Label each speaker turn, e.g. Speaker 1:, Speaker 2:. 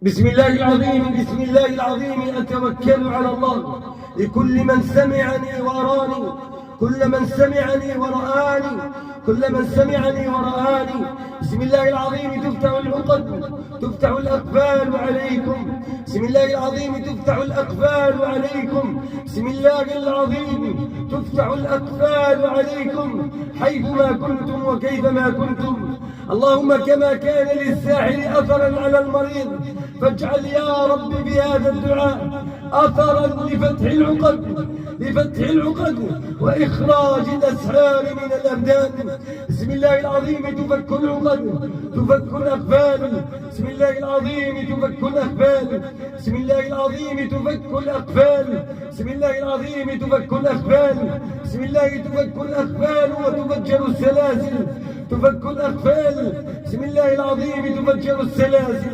Speaker 1: بسم الله العظيم بسم الله العظيم أتوكل على الله لكل من سمعني وأراني، كل من سمعني ورآني، كل من سمعني ورآني. بسم الله العظيم تفتح العقد، تفتح الأقفال عليكم. بسم الله العظيم تفتح الأقفال عليكم. بسم الله العظيم تفتح الأقفال عليكم حيثما كنتم وكيفما كنتم. اللهم كما كان للساحر أثرا على المريض فاجعل يا رب بهذا الدعاء أثرا لفتح العقد، لفتح العقد وإخراج الأسحار من الأبدان. بسم الله العظيم تفك العقد، تفك الأقفال. بسم الله العظيم تفك الأقفال. بسم الله العظيم تفك الأقفال. بسم الله العظيم تفك الأقفال. بسم الله تفك الأقفال وتفجر السلاسل، تفك الأقفال. بسم الله العظيم تفجر السلاسل.